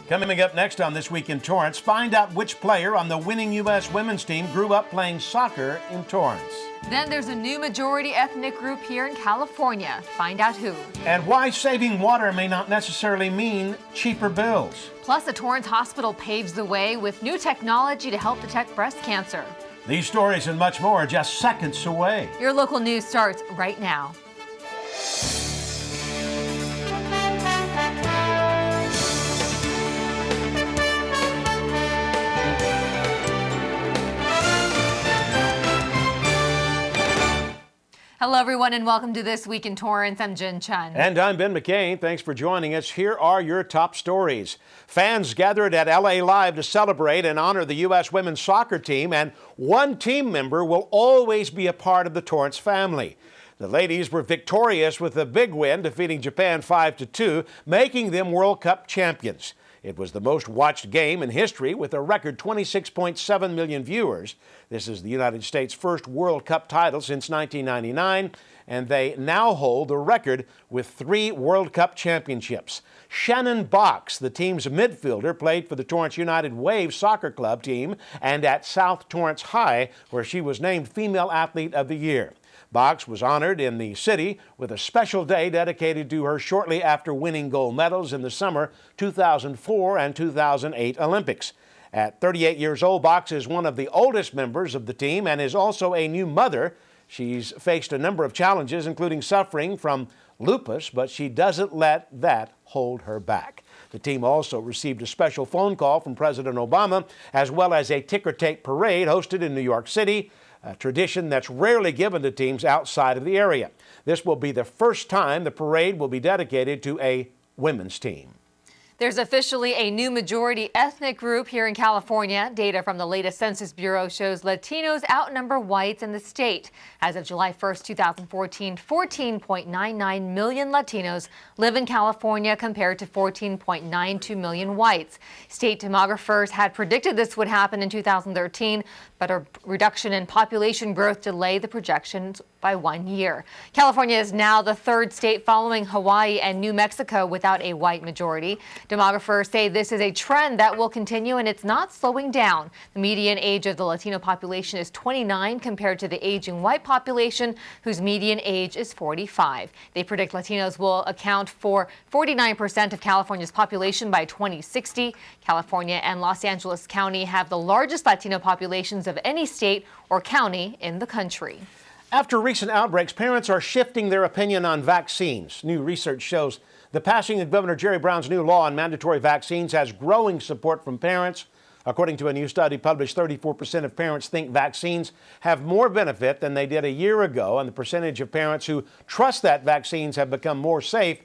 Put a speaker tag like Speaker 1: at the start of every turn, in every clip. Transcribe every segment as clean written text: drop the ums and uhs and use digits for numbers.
Speaker 1: Coming up next on This Week in Torrance, find out which player on the winning U.S. women's team grew up playing soccer in Torrance.
Speaker 2: Then there's a new majority ethnic group here in California. Find out who.
Speaker 1: And why saving water may not necessarily mean cheaper bills.
Speaker 2: Plus, a Torrance hospital paves the way with new technology to help detect breast cancer.
Speaker 1: These stories and much more are just seconds away.
Speaker 2: Your local news starts right now. Hello, everyone, and welcome to This Week in Torrance. I'm Jin Chin.
Speaker 1: And I'm Ben McCain. Thanks for joining us. Here are your top stories. Fans gathered at LA Live to celebrate and honor the U.S. women's soccer team, and one team member will always be a part of the Torrance family. The ladies were victorious with a big win, defeating Japan 5-2, making them World Cup champions. It was the most watched game in history with a record 26.7 million viewers. This is the United States' first World Cup title since 1999, and they now hold the record with 3 World Cup championships. Shannon Box, the team's midfielder, played for the Torrance United Wave Soccer Club team and at South Torrance High, where she was named Female Athlete of the Year. Box was honored in the city with a special day dedicated to her shortly after winning gold medals in the summer 2004 and 2008 Olympics. At 38 years old, Box is one of the oldest members of the team and is also a new mother. She's faced a number of challenges, including suffering from lupus, but she doesn't let that hold her back. The team also received a special phone call from President Obama, as well as a ticker tape parade hosted in New York City, a tradition that's rarely given to teams outside of the area. This will be the first time the parade will be dedicated to a women's team.
Speaker 2: There's officially a new majority ethnic group here in California. Data from the latest Census Bureau shows Latinos outnumber whites in the state. As of July 1st, 2014, 14.99 million Latinos live in California compared to 14.92 million whites. State demographers had predicted this would happen in 2013, but a reduction in population growth delayed the projections by 1 year. California is now the third state following Hawaii and New Mexico without a white majority. Demographers say this is a trend that will continue and it's not slowing down. The median age of the Latino population is 29 compared to the aging white population, whose median age is 45. They predict Latinos will account for 49% of California's population by 2060. California and Los Angeles County have the largest Latino populations of any state or county in the country.
Speaker 1: After recent outbreaks, parents are shifting their opinion on vaccines. New research shows the passing of Governor Jerry Brown's new law on mandatory vaccines has growing support from parents. According to a new study published, 34% of parents think vaccines have more benefit than they did a year ago, and the percentage of parents who trust that vaccines have become more safe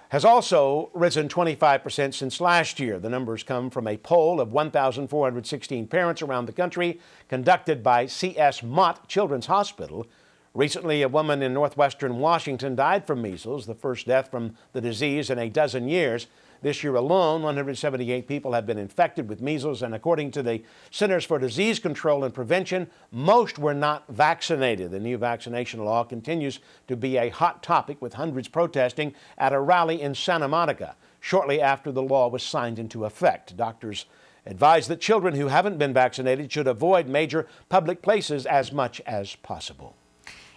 Speaker 1: has also risen 25% since last year. The numbers come from a poll of 1,416 parents around the country conducted by C.S. Mott Children's Hospital. Recently, a woman in northwestern Washington died from measles, the first death from the disease in a dozen years. This year alone, 178 people have been infected with measles, and according to the Centers for Disease Control and Prevention, most were not vaccinated. The new vaccination law continues to be a hot topic, with hundreds protesting at a rally in Santa Monica shortly after the law was signed into effect. Doctors advise that children who haven't been vaccinated should avoid major public places as much as possible.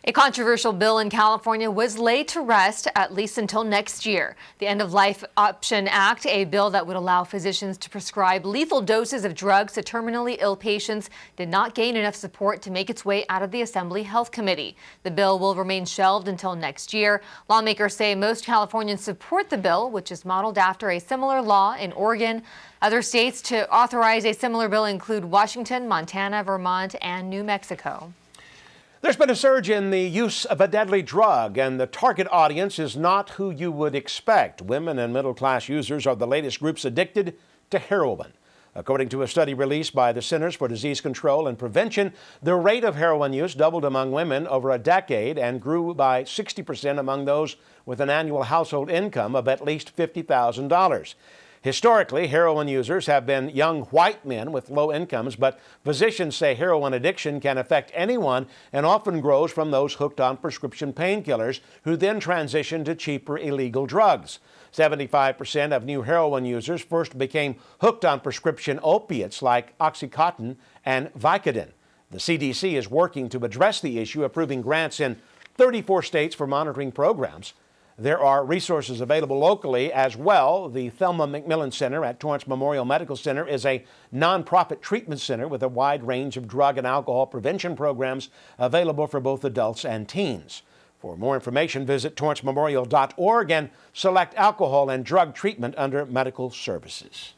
Speaker 2: A controversial bill in California was laid to rest, at least until next year. The End-of-Life Option Act, a bill that would allow physicians to prescribe lethal doses of drugs to terminally ill patients, did not gain enough support to make its way out of the Assembly Health Committee. The bill will remain shelved until next year. Lawmakers say most Californians support the bill, which is modeled after a similar law in Oregon. Other states to authorize a similar bill include Washington, Montana, Vermont, and New Mexico.
Speaker 1: There's been a surge in the use of a deadly drug, and the target audience is not who you would expect. Women and middle-class users are the latest groups addicted to heroin. According to a study released by the Centers for Disease Control and Prevention, the rate of heroin use doubled among women over a decade and grew by 60% among those with an annual household income of at least $50,000. Historically, heroin users have been young white men with low incomes, but physicians say heroin addiction can affect anyone and often grows from those hooked on prescription painkillers who then transition to cheaper illegal drugs. 75% of new heroin users first became hooked on prescription opiates like Oxycontin and Vicodin. The CDC is working to address the issue, approving grants in 34 states for monitoring programs. There are resources available locally as well. The Thelma McMillan Center at Torrance Memorial Medical Center is a nonprofit treatment center with a wide range of drug and alcohol prevention programs available for both adults and teens. For more information, visit torrancememorial.org and select alcohol and drug treatment under medical services.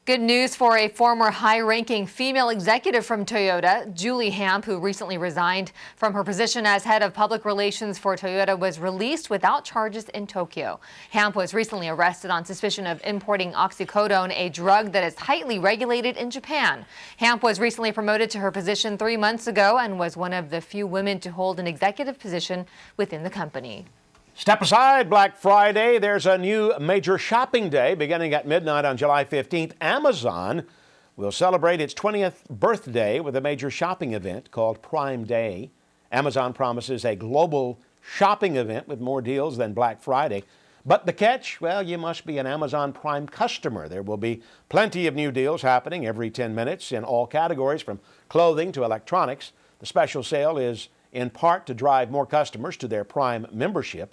Speaker 2: Good news for a former high-ranking female executive from Toyota. Julie Hamp, who recently resigned from her position as head of public relations for Toyota, was released without charges in Tokyo. Hamp was recently arrested on suspicion of importing oxycodone, a drug that is highly regulated in Japan. Hamp was recently promoted to her position 3 months ago and was one of the few women to hold an executive position within the company.
Speaker 1: Step aside, Black Friday. There's a new major shopping day beginning at midnight on July 15th. Amazon will celebrate its 20th birthday with a major shopping event called Prime Day. Amazon promises a global shopping event with more deals than Black Friday. But the catch? Well, you must be an Amazon Prime customer. There will be plenty of new deals happening every 10 minutes in all categories, from clothing to electronics. The special sale is in part to drive more customers to their Prime membership.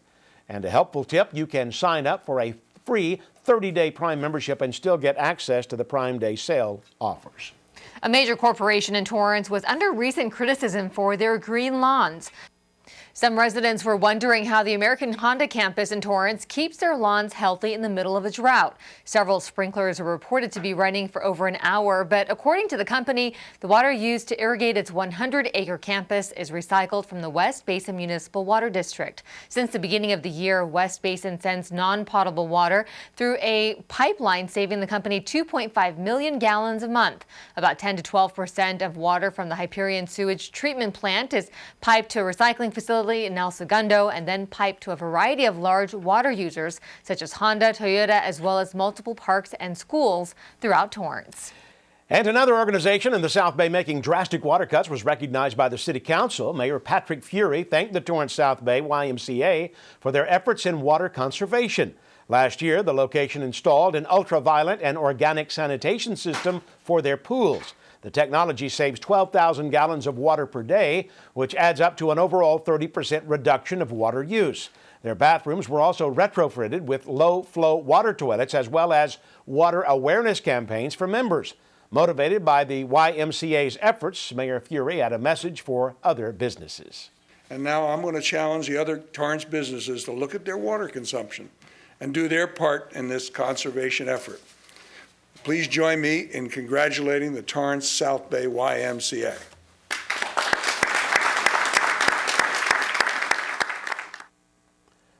Speaker 1: And a helpful tip, you can sign up for a free 30-day Prime membership and still get access to the Prime Day sale offers.
Speaker 2: A major corporation in Torrance was under recent criticism for their green lawns. Some residents were wondering how the American Honda campus in Torrance keeps their lawns healthy in the middle of a drought. Several sprinklers were reported to be running for over an hour, but according to the company, the water used to irrigate its 100-acre campus is recycled from the West Basin Municipal Water District. Since the beginning of the year, West Basin sends non-potable water through a pipeline, saving the company 2.5 million gallons a month. About 10 to 12% of water from the Hyperion sewage treatment plant is piped to a recycling facility in El Segundo and then piped to a variety of large water users such as Honda, Toyota, as well as multiple parks and schools throughout Torrance.
Speaker 1: And another organization in the South Bay making drastic water cuts was recognized by the City Council. Mayor Patrick Fury thanked the Torrance South Bay YMCA for their efforts in water conservation. Last year, the location installed an ultraviolet and organic sanitation system for their pools. The technology saves 12,000 gallons of water per day, which adds up to an overall 30% reduction of water use. Their bathrooms were also retrofitted with low-flow water toilets, as well as water awareness campaigns for members. Motivated by the YMCA's efforts, Mayor Fury had a message for other businesses.
Speaker 3: And now I'm going to challenge the other Torrance businesses to look at their water consumption and do their part in this conservation effort. Please join me in congratulating the Torrance South Bay YMCA.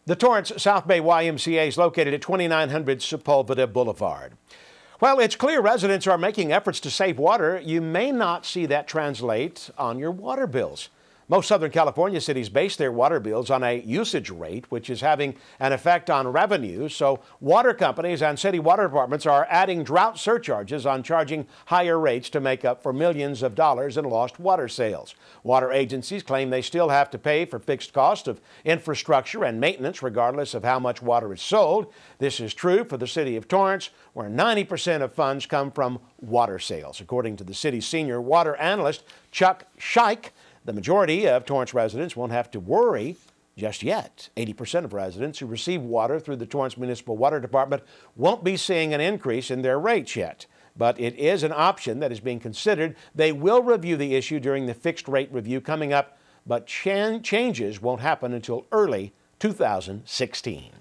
Speaker 1: The Torrance South Bay YMCA is located at 2900 Sepulveda Boulevard. Well, it's clear residents are making efforts to save water. You may not see that translate on your water bills. Most Southern California cities base their water bills on a usage rate, which is having an effect on revenue. So water companies and city water departments are adding drought surcharges on charging higher rates to make up for millions of dollars in lost water sales. Water agencies claim they still have to pay for fixed costs of infrastructure and maintenance regardless of how much water is sold. This is true for the city of Torrance, where 90% of funds come from water sales. According to the city's senior water analyst, Chuck Scheich, the majority of Torrance residents won't have to worry just yet. 80% of residents who receive water through the Torrance Municipal Water Department won't be seeing an increase in their rates yet. But it is an option that is being considered. They will review the issue during the fixed rate review coming up, but changes won't happen until early 2016.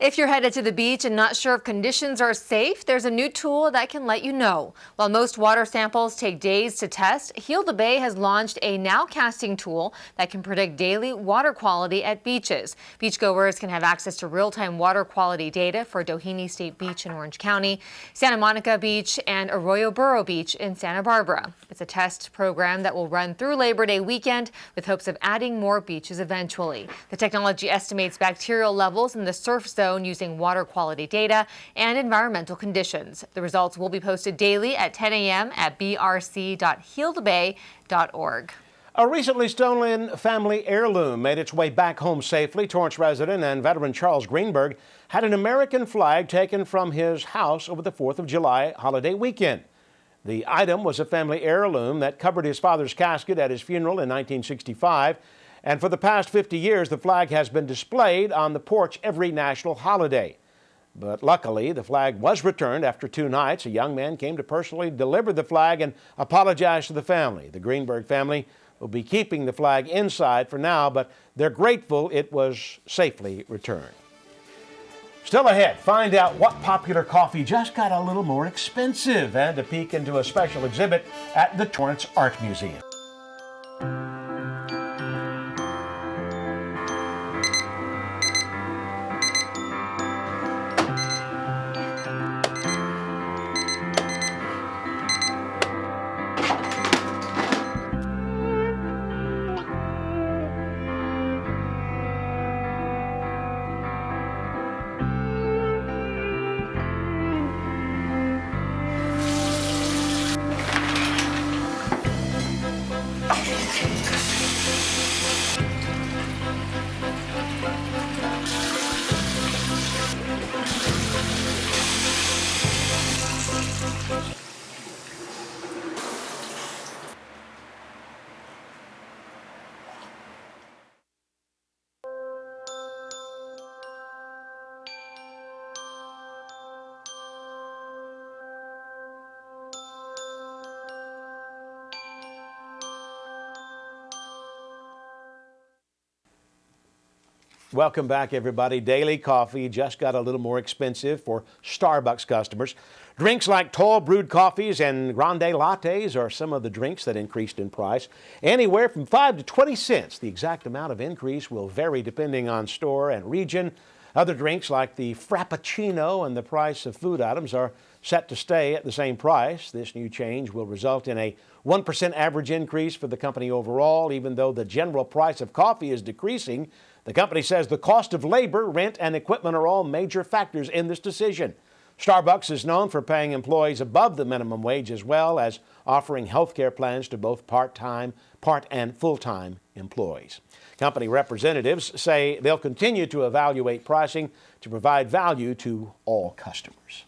Speaker 2: If you're headed to the beach and not sure if conditions are safe, there's a new tool that can let you know. While most water samples take days to test, Heal the Bay has launched a nowcasting tool that can predict daily water quality at beaches. Beachgoers can have access to real-time water quality data for Doheny State Beach in Orange County, Santa Monica Beach, and Arroyo Burro Beach in Santa Barbara. It's a test program that will run through Labor Day weekend with hopes of adding more beaches eventually. The technology estimates bacterial levels in the surf zone shown using water quality data and environmental conditions. The results will be posted daily at 10 a.m. at brc.healthbay.org.
Speaker 1: A recently stolen family heirloom made its way back home safely. Torrance resident and veteran Charles Greenberg had an American flag taken from his house over the 4th of July holiday weekend. The item was a family heirloom that covered his father's casket at his funeral in 1965. And for the past 50 years, the flag has been displayed on the porch every national holiday. But luckily, the flag was returned after 2 nights. A young man came to personally deliver the flag and apologize to the family. The Greenberg family will be keeping the flag inside for now, but they're grateful it was safely returned. Still ahead, find out what popular coffee just got a little more expensive and a peek into a special exhibit at the Torrance Art Museum. Welcome back, everybody. Daily coffee just got a little more expensive for Starbucks customers. Drinks like tall brewed coffees and grande lattes are some of the drinks that increased in price. Anywhere from 5 to 20 cents. The exact amount of increase will vary depending on store and region. Other drinks like the Frappuccino and the price of food items are set to stay at the same price. This new change will result in a 1% average increase for the company overall. Even though the general price of coffee is decreasing, the company says the cost of labor, rent, and equipment are all major factors in this decision. Starbucks is known for paying employees above the minimum wage as well as offering health care plans to both part and full-time employees. Company representatives say they'll continue to evaluate pricing to provide value to all customers.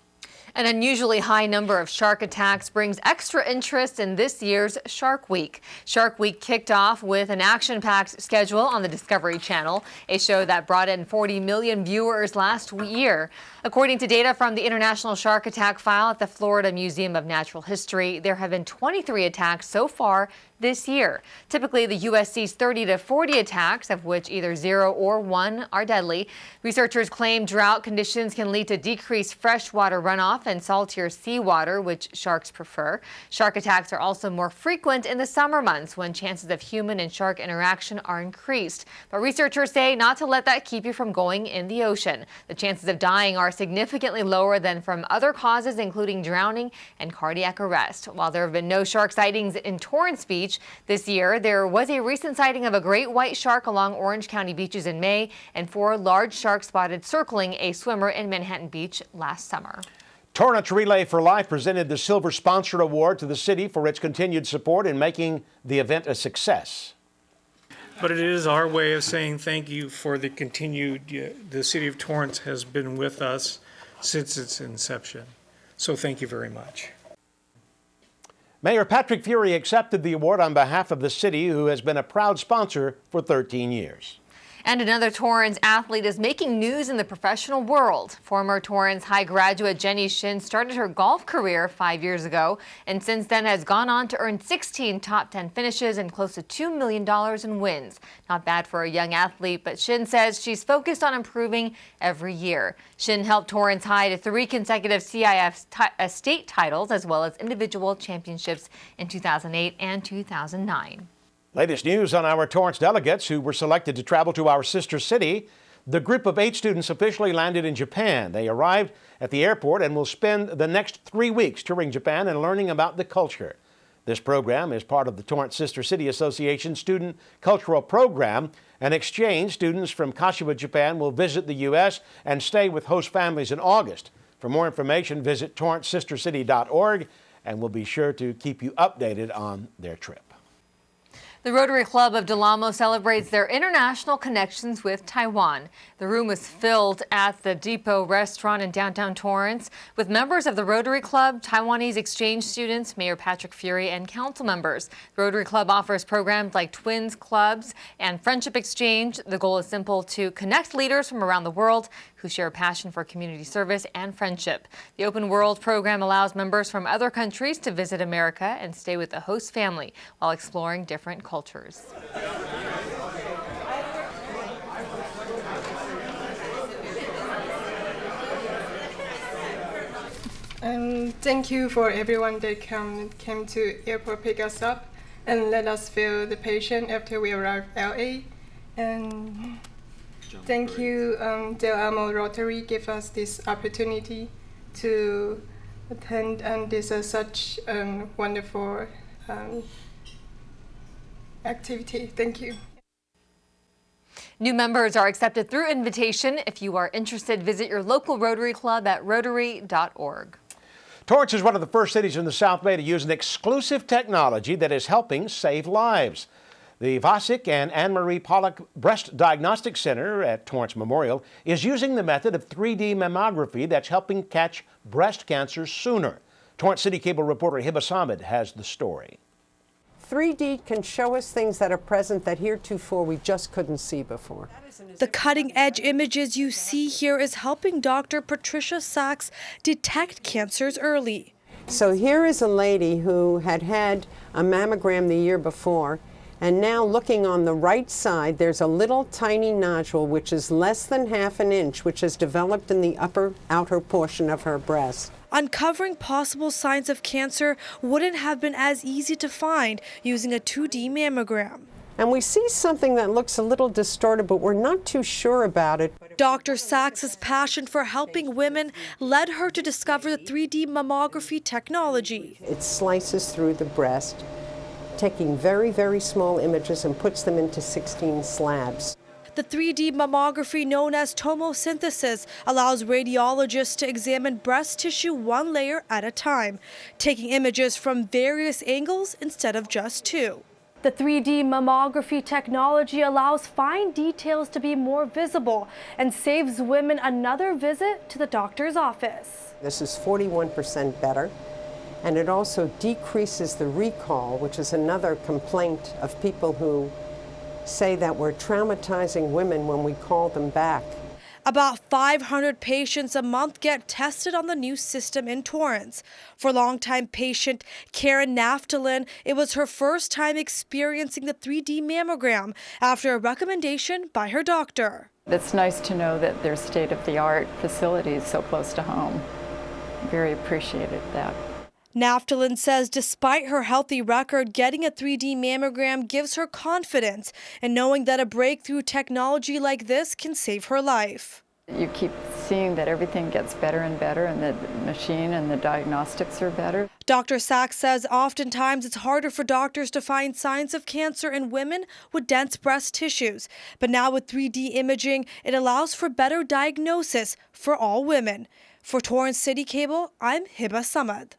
Speaker 2: An unusually high number of shark attacks brings extra interest in this year's Shark Week. Shark Week kicked off with an action-packed schedule on the Discovery Channel, a show that brought in 40 million viewers last year. According to data from the International Shark Attack File at the Florida Museum of Natural History, there have been 23 attacks so far this year. Typically, the U.S. sees 30 to 40 attacks, of which either 0 or 1 are deadly. Researchers claim drought conditions can lead to decreased freshwater runoff and saltier seawater, which sharks prefer. Shark attacks are also more frequent in the summer months when chances of human and shark interaction are increased. But researchers say not to let that keep you from going in the ocean. The chances of dying are significantly lower than from other causes, including drowning and cardiac arrest. While there have been no shark sightings in Torrance Beach this year, there was a recent sighting of a great white shark along Orange County beaches in May, and 4 large sharks spotted circling a swimmer in Manhattan Beach last summer.
Speaker 1: Torrance Relay for Life presented the Silver Sponsor Award to the city for its continued support in making the event a success.
Speaker 4: But it is our way of saying thank you for the continued, the city of Torrance has been with us since its inception. So thank you very much.
Speaker 1: Mayor Patrick Fury accepted the award on behalf of the city, who has been a proud sponsor for 13 years.
Speaker 2: And another Torrance athlete is making news in the professional world. Former Torrance High graduate Jenny Shin started her golf career 5 years ago, and since then has gone on to earn 16 top 10 finishes and close to $2 million in wins. Not bad for a young athlete, but Shin says she's focused on improving every year. Shin helped Torrance High to 3 consecutive CIF state titles, as well as individual championships in 2008 and 2009.
Speaker 1: Latest news on our Torrance delegates who were selected to travel to our sister city. The group of 8 students officially landed in Japan. They arrived at the airport and will spend the next 3 weeks touring Japan and learning about the culture. This program is part of the Torrance Sister City Association Student Cultural Program. An exchange, students from Kashiwa, Japan will visit the U.S. and stay with host families in August. For more information, visit torrancesistercity.org, and we'll be sure to keep you updated on their trip.
Speaker 2: The Rotary Club of Del Amo celebrates their international connections with Taiwan. The room was filled at the Depot restaurant in downtown Torrance with members of the Rotary Club, Taiwanese exchange students, Mayor Patrick Fury, and council members. The Rotary Club offers programs like Twins Clubs and Friendship Exchange. The goal is simple: to connect leaders from around the world who share a passion for community service and friendship. The Open World program allows members from other countries to visit America and stay with the host family while exploring different cultures.
Speaker 5: Thank you for everyone that came to airport pick us up and let us feel the patient after we arrived LA. And thank you, Del Amo Rotary, give us this opportunity to attend, and this is such a wonderful activity. Thank you.
Speaker 2: New members are accepted through invitation. If you are interested, visit your local Rotary Club at rotary.org.
Speaker 1: Torrance is one of the first cities in the South Bay to use an exclusive technology that is helping save lives. The Vasek and Anne-Marie Pollock Breast Diagnostic Center at Torrance Memorial is using the method of 3D mammography that's helping catch breast cancer sooner. Torrance CitiCABLE reporter Hiba Samad has the story.
Speaker 6: 3D can show us things that are present that heretofore we just couldn't see before.
Speaker 7: The cutting-edge images you see here is helping Dr. Patricia Sachs detect cancers early.
Speaker 6: So here is a lady who had had a mammogram the year before, and now looking on the right side, there's a little tiny nodule which is less than ½ an inch, which has developed in the outer portion of her breast.
Speaker 7: Uncovering possible signs of cancer wouldn't have been as easy to find using a 2D mammogram.
Speaker 6: And we see something that looks a little distorted, but we're not too sure about it.
Speaker 7: Dr. Sachs's passion for helping women led her to discover the 3D mammography technology.
Speaker 6: It slices through the breast, taking very, very small images and puts them into 16 slabs.
Speaker 7: The 3D mammography, known as tomosynthesis, allows radiologists to examine breast tissue one layer at a time, taking images from various angles instead of just two. The 3D mammography technology allows fine details to be more visible and saves women another visit to the doctor's office.
Speaker 6: This is 41% better, and it also decreases the recall, which is another complaint of people who say that we're traumatizing women when we call them back.
Speaker 7: About 500 patients a month get tested on the new system in Torrance. For longtime patient Karen Naftalin, it was her first time experiencing the 3D mammogram after a recommendation by her doctor.
Speaker 8: It's nice to know that there's state-of-the-art facilities so close to home. Very appreciated that.
Speaker 7: Naftalin says despite her healthy record, getting a 3D mammogram gives her confidence in knowing that a breakthrough technology like this can save her life.
Speaker 8: You keep seeing that everything gets better and better, and the machine and the diagnostics are better.
Speaker 7: Dr. Sachs says oftentimes it's harder for doctors to find signs of cancer in women with dense breast tissues. But now with 3D imaging, it allows for better diagnosis for all women. For Torrance CitiCABLE, I'm Hiba Samad.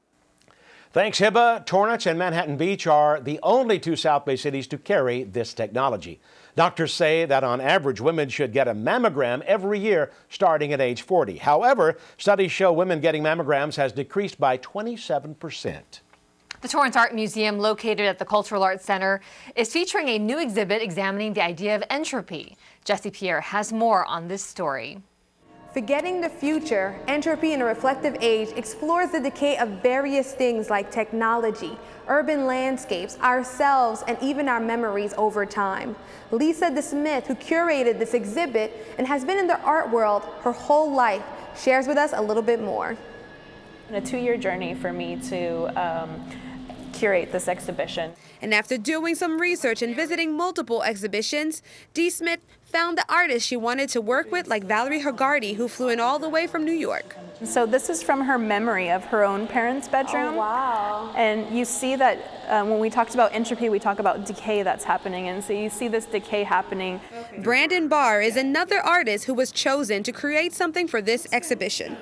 Speaker 1: Thanks, Hiba. Torrance and Manhattan Beach are the only two South Bay cities to carry this technology. Doctors say that on average, women should get a mammogram every year starting at age 40. However, studies show women getting mammograms has decreased by 27%.
Speaker 2: The Torrance Art Museum, located at the Cultural Arts Center, is featuring a new exhibit examining the idea of entropy. Jesse Pierre has more on this story.
Speaker 9: Forgetting the Future, Entropy in a Reflective Age explores the decay of various things like technology, urban landscapes, ourselves, and even our memories over time. Lisa DeSmith, who curated this exhibit and has been in the art world her whole life, shares with us a little bit more.
Speaker 10: A 2-year journey for me to curate this exhibition.
Speaker 9: And after doing some research and visiting multiple exhibitions, DeSmith found the artist she wanted to work with, like Valerie Hagarty, who flew in all the way from New York.
Speaker 10: So this is from her memory of her own parents' bedroom.
Speaker 9: Oh, wow.
Speaker 10: And you see that when we talked about entropy, we talk about decay that's happening. And so you see this decay happening.
Speaker 9: Brandon Barr is another artist who was chosen to create something for this exhibition.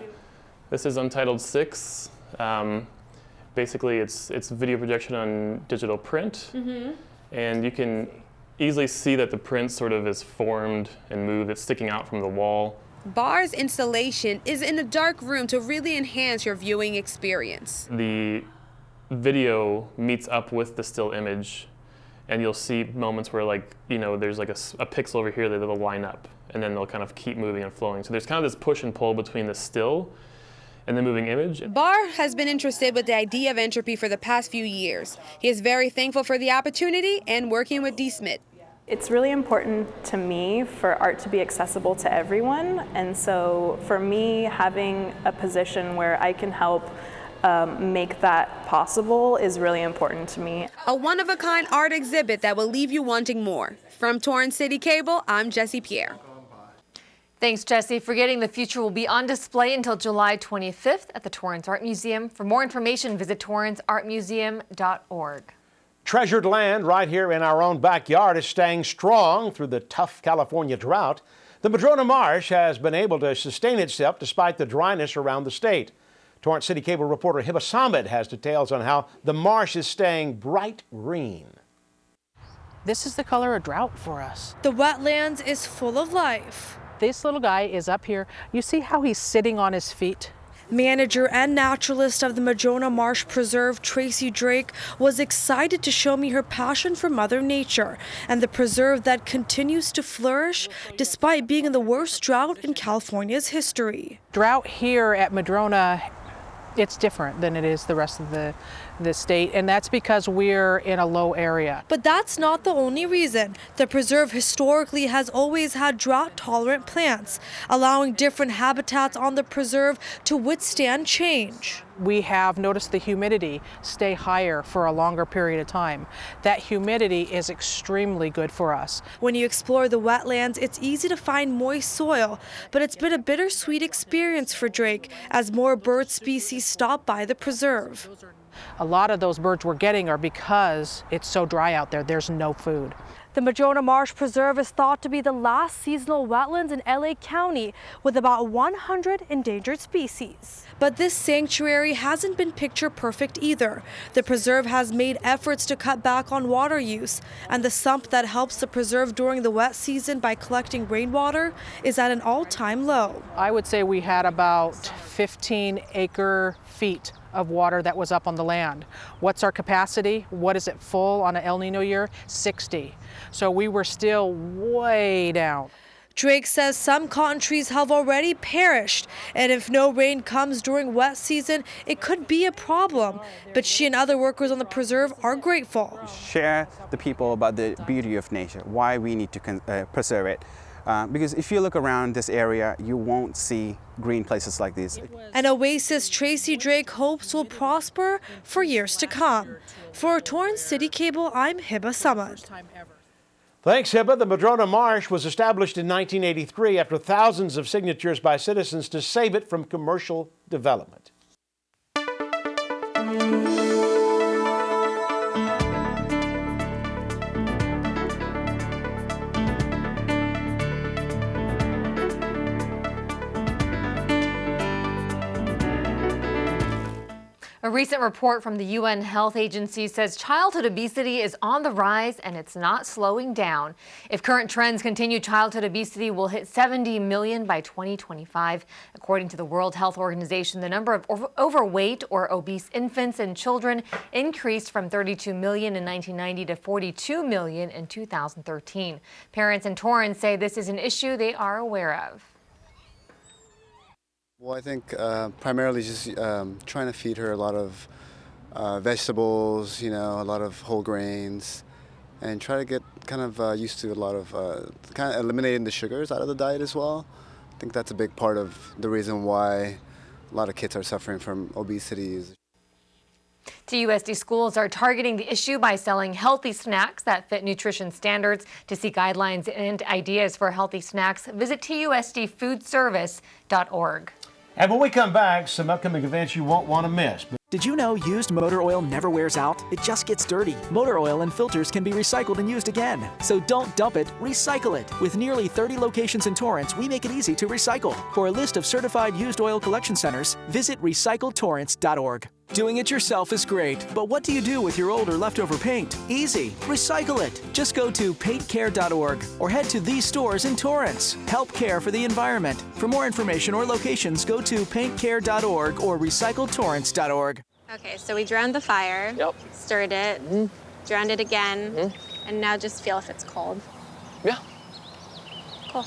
Speaker 11: This is Untitled 6. Basically, it's video projection on digital print. And you can easily see that the print sort of is formed and moved. It's sticking out from the wall.
Speaker 9: Barr's installation is in a dark room to really enhance your viewing experience.
Speaker 11: The video meets up with the still image, and you'll see moments where, like, you know, there's like a pixel over here that will line up, and then they'll kind of keep moving and flowing. So there's kind of this push and pull between the still and the moving image.
Speaker 9: Barr has been interested with the idea of entropy for the past few years. He is very thankful for the opportunity and working with D. Smith.
Speaker 10: It's really important to me for art to be accessible to everyone. And so for me, having a position where I can help make that possible is really important to me.
Speaker 9: A one-of-a-kind art exhibit that will leave you wanting more. From Torrance CitiCABLE, I'm Jessie Pierre.
Speaker 2: Thanks, Jesse. Forgetting the Future will be on display until July 25th at the Torrance Art Museum. For more information, visit torranceartmuseum.org.
Speaker 1: Treasured land right here in our own backyard is staying strong through the tough California drought. The Madrona Marsh has been able to sustain itself despite the dryness around the state. Torrance CitiCABLE reporter Hiba Samad has details on how the marsh is staying bright green.
Speaker 12: This is the color of drought for us.
Speaker 7: The wetlands is full of life.
Speaker 12: This little guy is up here. You see how he's sitting on his feet?
Speaker 7: Manager and naturalist of the Madrona Marsh Preserve, Tracy Drake, was excited to show me her passion for Mother Nature and the preserve that continues to flourish despite being in the worst drought in California's history.
Speaker 12: Drought here at Madrona, it's different than it is the rest of the state, and that's because we're in a low area.
Speaker 7: But that's not the only reason. The preserve historically has always had drought-tolerant plants, allowing different habitats on the preserve to withstand change.
Speaker 12: We have noticed the humidity stay higher for a longer period of time. That humidity is extremely good for us.
Speaker 7: When you explore the wetlands, it's easy to find moist soil, but it's been a bittersweet experience for Drake as more bird species stop by the preserve.
Speaker 12: A lot of those birds we're getting are because it's so dry out there, there's no food.
Speaker 7: The Madrona Marsh Preserve is thought to be the last seasonal wetlands in LA County with about 100 endangered species. But this sanctuary hasn't been picture perfect either. The preserve has made efforts to cut back on water use, and the sump that helps the preserve during the wet season by collecting rainwater is at an all-time low.
Speaker 12: I would say we had about 15 acre feet of water that was up on the land. What's our capacity? What is it full on an El Nino year? 60. So we were still way down.
Speaker 7: Drake says some cotton trees have already perished, and if no rain comes during wet season, it could be a problem. But she and other workers on the preserve are grateful.
Speaker 13: Share the people about the beauty of nature, why we need to preserve it. Because if you look around this area, you won't see green places like these.
Speaker 7: An oasis Tracy Drake hopes will prosper for years to come. For Torrance CitiCABLE, I'm Hiba Samad.
Speaker 1: Thanks, Hiba. The Madrona Marsh was established in 1983 after thousands of signatures by citizens to save it from commercial development.
Speaker 2: A recent report from the UN Health Agency says childhood obesity is on the rise and it's not slowing down. If current trends continue, childhood obesity will hit 70 million by 2025. According to the World Health Organization, the number of overweight or obese infants and children increased from 32 million in 1990 to 42 million in 2013. Parents in Torrance say this is an issue they are aware of.
Speaker 14: Well, I think primarily just trying to feed her a lot of vegetables, a lot of whole grains, and try to get kind of used to a lot of kind of eliminating the sugars out of the diet as well. I think that's a big part of the reason why a lot of kids are suffering from obesity.
Speaker 2: TUSD schools are targeting the issue by selling healthy snacks that fit nutrition standards. To see guidelines and ideas for healthy snacks, visit TUSDfoodservice.org.
Speaker 1: And when we come back, some upcoming events you won't want to miss.
Speaker 15: Did you know used motor oil never wears out? It just gets dirty. Motor oil and filters can be recycled and used again. So don't dump it, recycle it. With nearly 30 locations in Torrance, we make it easy to recycle. For a list of certified used oil collection centers, visit recycletorrance.org. Doing it yourself is great, but what do you do with your old or leftover paint? Easy. Recycle it. Just go to paintcare.org or head to these stores in Torrance. Help care for the environment. For more information or locations, go to paintcare.org or recycletorrance.org.
Speaker 16: Okay, so we drowned the fire, stirred it, drowned it again, and now just feel if it's cold.
Speaker 17: Yeah.
Speaker 16: Cool.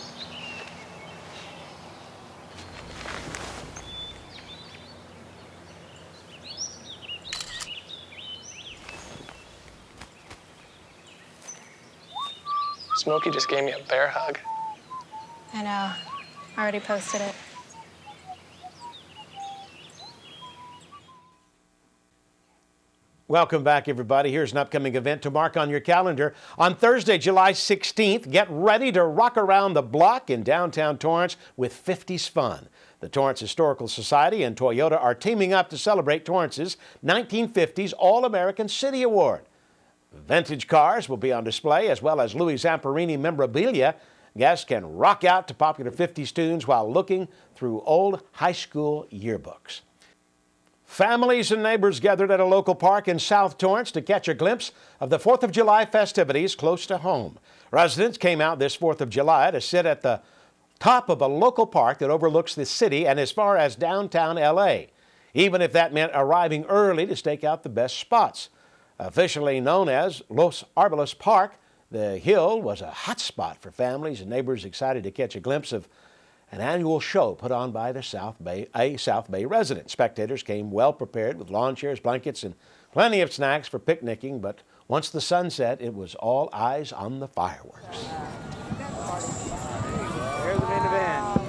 Speaker 17: Smokey just gave me a bear hug.
Speaker 16: I know. I already posted it.
Speaker 1: Welcome back, everybody. Here's an upcoming event to mark on your calendar. On Thursday, July 16th, get ready to rock around the block in downtown Torrance with 50s fun. The Torrance Historical Society and Toyota are teaming up to celebrate Torrance's 1950s All-American City Award. Vintage cars will be on display, as well as Louis Zamperini memorabilia. Guests can rock out to popular 50s tunes while looking through old high school yearbooks. Families and neighbors gathered at a local park in South Torrance to catch a glimpse of the 4th of July festivities close to home. Residents came out this 4th of July to sit at the top of a local park that overlooks the city and as far as downtown L.A., even if that meant arriving early to stake out the best spots. Officially known as Los Arboles Park, the hill was a hot spot for families and neighbors excited to catch a glimpse of an annual show put on by the South Bay resident. Spectators came well prepared with lawn chairs, blankets, and plenty of snacks for picnicking, but once the sun set, it was all eyes on the fireworks.
Speaker 13: There's the main event.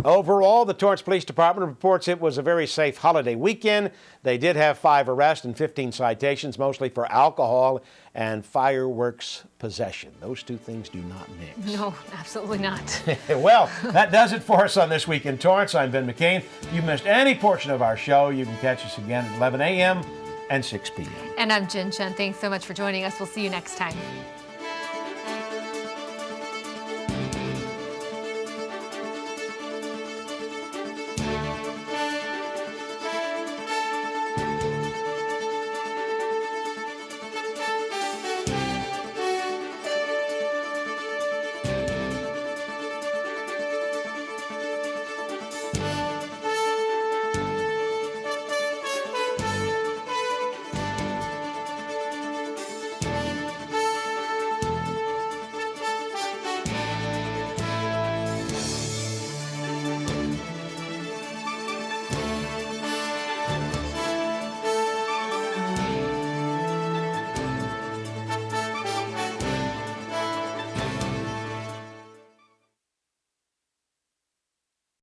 Speaker 1: Overall, the Torrance Police Department reports it was a very safe holiday weekend. They did have 5 arrests and 15 citations, mostly for alcohol and fireworks possession. Those two things do not mix.
Speaker 2: No, absolutely not.
Speaker 1: Well, that does it for us on This Week in Torrance. I'm Ben McCain. If you missed any portion of our show, you can catch us again at 11 a.m. and 6 p.m.
Speaker 2: And I'm Jin Chen. Thanks so much for joining us. We'll see you next time.